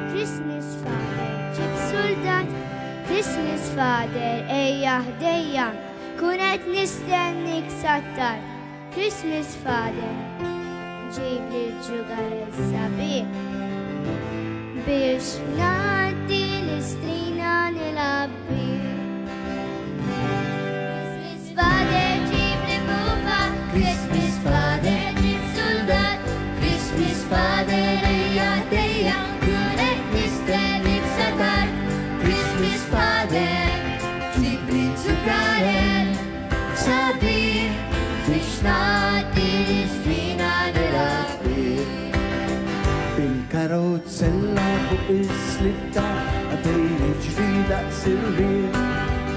Christmas Father, ġib soldat. Christmas Father, ejja ħdejja, kunet nistennik sattar. Christmas Father, ġib li ġugar il-sabiħ, biex naddi l-istrina nilabbi. Christmas Father, ġib li buba, Christmas Father, ġib soldat. Christmas Father, ejja ħdejja, kunet nistennik sattar. Christmas Father, ġib li ġugar il-sabiħ, biex naddi l-istrina nilabbi. Bil-karozzella fuq is-slitta għadejni ġri daqs il-riħ,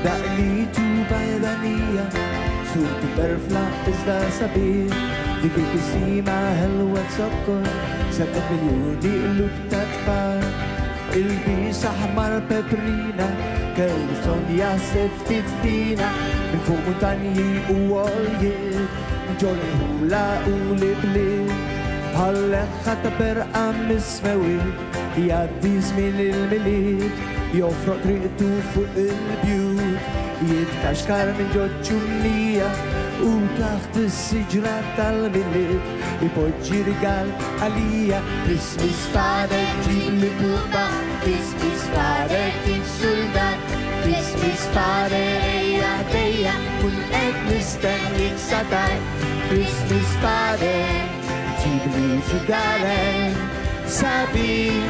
daqli tuba jedanija, surtu berfla iżda sabiħ, dik il-kisima ħelwa sokkor, 7 miljoni l-lub ta' tfal, il-bis aħmar peprina, kellu sonja seftit fina, minn fuq montanji u għoljiet, ġol il-ħula u l-ibliet, bħal-leħħa ta' berqa mismewit, jaddi żmien il-miliet, joffroq triqtu fuq il-bjut, jitkaxkar minn ġoċċunnija u taħt is-siġra tal-miliet, ipoġġi rigal għalija. Christmas Father, ġib li buba, Christmas Father, ġib soldat. Christmas Father, ejja ħdejja, kun qed nistennik satar. Christmas Father, ġib li ġugar il-sabiħ,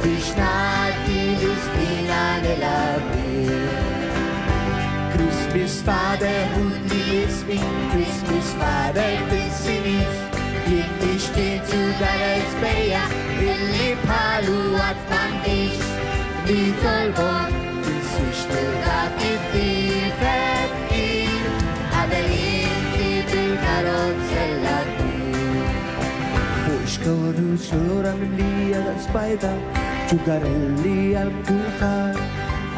biex naddi l-istrina nilabbi. Christmas Father, ħudni l-ismi, Christmas Father, tinsinix, jien nixtieq ġugar il-sbejja, illi bħalu għad m'għandix, li tolbok tinsix dak it-tifet il, qabel inti bil-karozzella kbir. Fuq xkawru xura mimlija daqs-bajda, ġugarelli għal-kulħadd,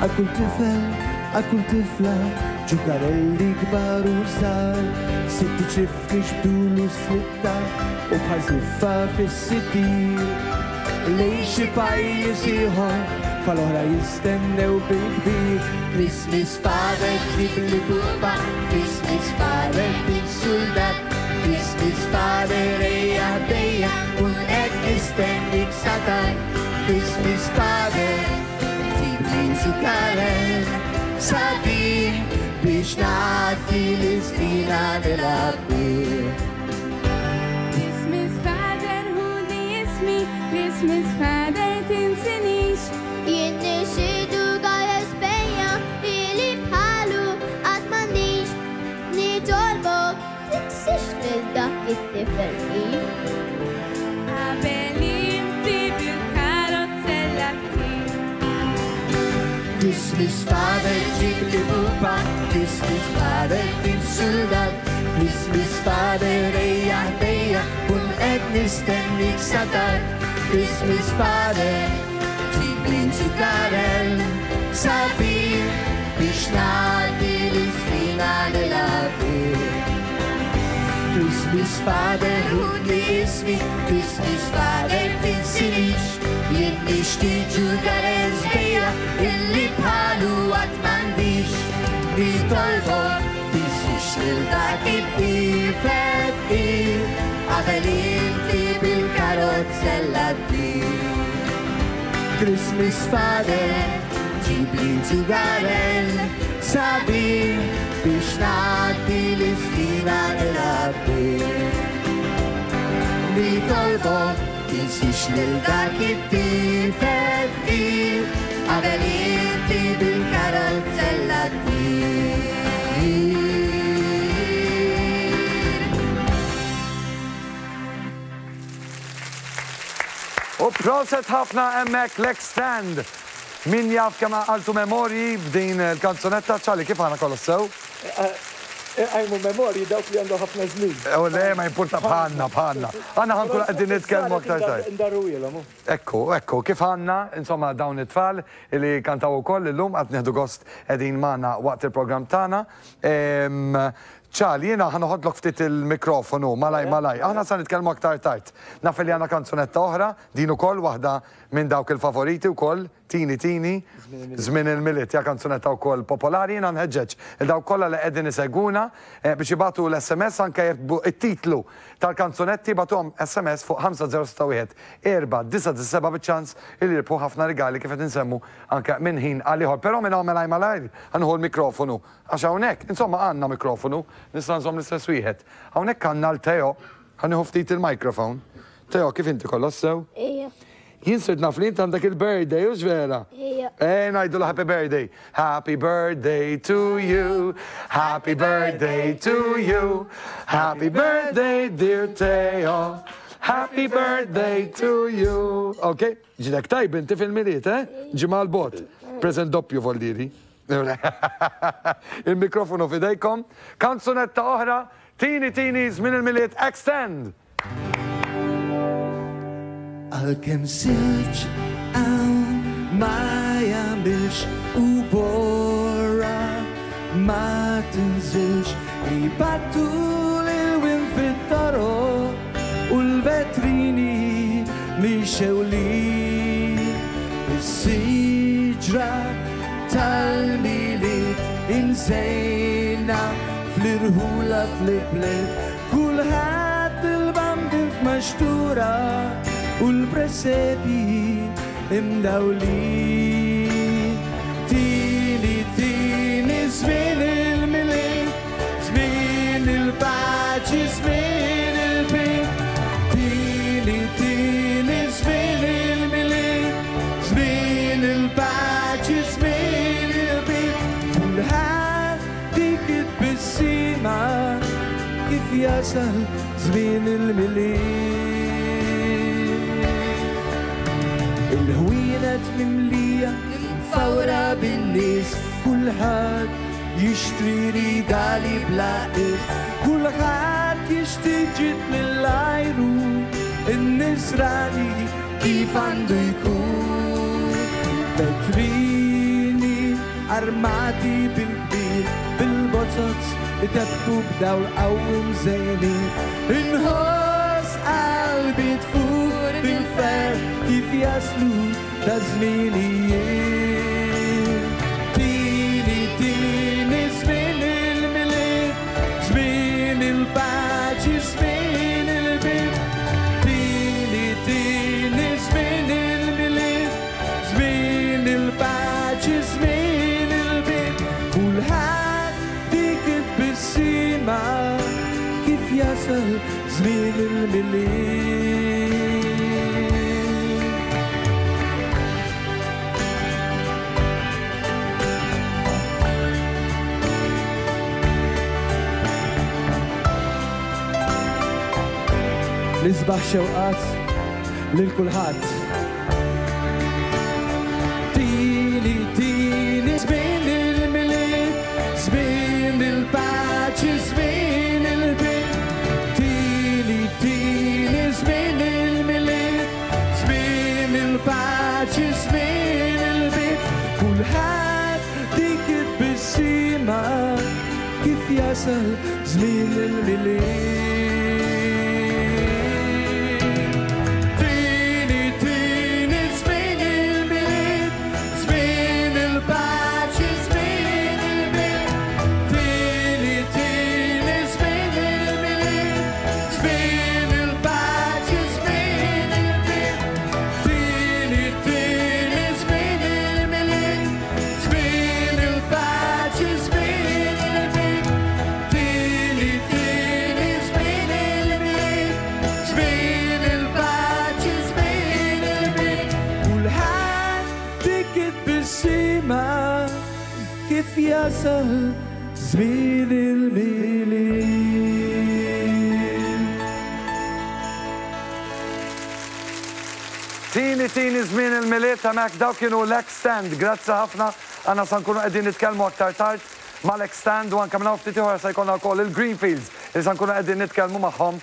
għal-kull tifel, għal-kull tifla, ġugarelli kbar u żgħar, sitti ċifri xbdulu slitta u bħal ziffa fis-sittir. Lejn xi pajjiż ieħor fal-oħra jistennew bil-kbir. Christmas Father, ġib li buba, Christmas Father, bil soldat. Christmas Father, ejja ħdejja, kun qed nistennik satar. Christmas Father, ġib li ġugar il-sabiħ, biex naddi l-istrina nilabbi. Christmas Father, ħudni ismi, Christmas Father, tinsinix, jien nixtieq ġugar il-sbejja, illi bħalu għad m'għandix, li tolbok tinsix lil dak it-tifel il, qabel inti bil-karozzella kbir. Christmas Father, ġib li buba, Christmas Father, bil soldat. Christmas Father, ejja ħdejja, kun qed nistennik satar. Christmas Father, ġib li ġugar il-sabiħ, biex naddi l-istrina nilabbi. Christmas Father, ħudni ismi, Christmas Father, tinsinix, jien nixtieq ġugar il-sbejja, illi bħalu għad m'għandix, li tolbok tinsix lil dak it-tifet il, qabel inti bil-karozzella kbir. Christmas Father, ġib li ġugar il-sabiħ, biex naddi l-istrina nilabbi. Li tolbok tinsix lil dak it-tifet il, qabel inti bil-karozzella kbir. U proset ħafna emmek l-Extend. Min jaf kemm għaltu memorji b'din il-kanzunetta, ċali kif għana kollu sew? Għajmu memorji dawk li għandu ħafna żmien. U le, ma jimporta bħanna. Għanna ħankun għaddin nitkellmu aktar taj. Ndarru jilom. Ekku, kif għanna, insomma, dawn it-tfal li kantaw ukoll illum għad neħdu gost edin maħna waqt il-program tana. ċali, jena ħanoħodlok ftit il-mikrofonu, malaj. Aħna sa nitkellmu aktar tard. Naf li għandna kanzunetta oħra, din ukoll waħda minn dawk il-favoriti wkoll, Tini, Żmien il-Miliet, ja kanzunetta wkoll popolari, jena nħeġġeġ. Dawk kollha li qegħdin iseguna biex jibatu l-SMS anke it-titlu tal-kanzunetti batuhom SMS fuq 5061 497 biċ-ċans il jirbħu ħafna rigali kif qed insemmu anke minn ħin għal ieħor. Però minn hawn malaj ħanħu l-mikrofonu għax hawnhekk, insomma għandna mikrofonu, nista' nżomm l-istess wieħed. Hawnhekk għandna l-Teo, ħanieħu ftit il-mikrofon. Teo, kif inti kollha sew? Jien sirt naf li inti għandek il-birthday, u x'vera? Ngħidu l-happy birthday. Happy birthday to you, happy birthday to you, happy birthday dear Teo, happy birthday to you. Ok, ġidek tajb inti fil-miliet, ġimgħa l-bot, present doppju voldiri. Il-mikrofonu fidejkom, kanzunetta oħra, Tini, Żmien il-Miliet, Extend. Għal-kem silġ għawn ma jambilx u borra ma tinżilx li battu l-win fit-toro u l-vetrini mixew li is-siġra tal-miliet insejna fl-irħula fl-ibliet kulħadd il-bambin f'maxtura u l-presepi imdawli. Tini, żmien il-miliet, żmien il-paċi, żmien il-bit. Tini, żmien il-miliet, żmien il-paċi, żmien il-bit. Kulħadd dik it-bissima kif jasal żmien il-miliet. Il-ħwienet mimlija fawra bin-nies kulħadd jixtri rigali blaqis kulħadd jixtieġ mill-ajru in-nisrani kif għandu jkun vetrini armati bil-kbir bil-bozzozz itebbu b'dawl qawwim żejnin inħoss qalbi tfur bil-fer kif jaslu ta' żminijiet. Tini, żmien il-miliet, żmien il-paċi, żmien il-bit. Tini, żmien il-miliet, żmien il-paċi, żmien il-bit. Kulħadd dik it-bissima kif jasal żmien il-miliet. Nisbaħ xewqat lil kulħadd. Tini, żmien il-miliet, żmien il-paċi, żmien il-bit. Tini, żmien il-miliet, żmien il-paċi, żmien il-bit. Kulħadd dik it-bissima kif jasal żmien il-miliet. Kif jasal żmien il-miliet. Tini, żmien il-miliet hemmhekk dawk kienu l-Extend. Grazzi ħafna għandna se nkunu qegħdin nitkellmu aktar tard mal-Extend u anke minn hawn ftit ieħor se jkollna wkoll il-Greenfields li se nkunu qegħdin nitkellmu magħhom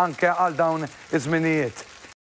anke għal dawn iż-żminijiet.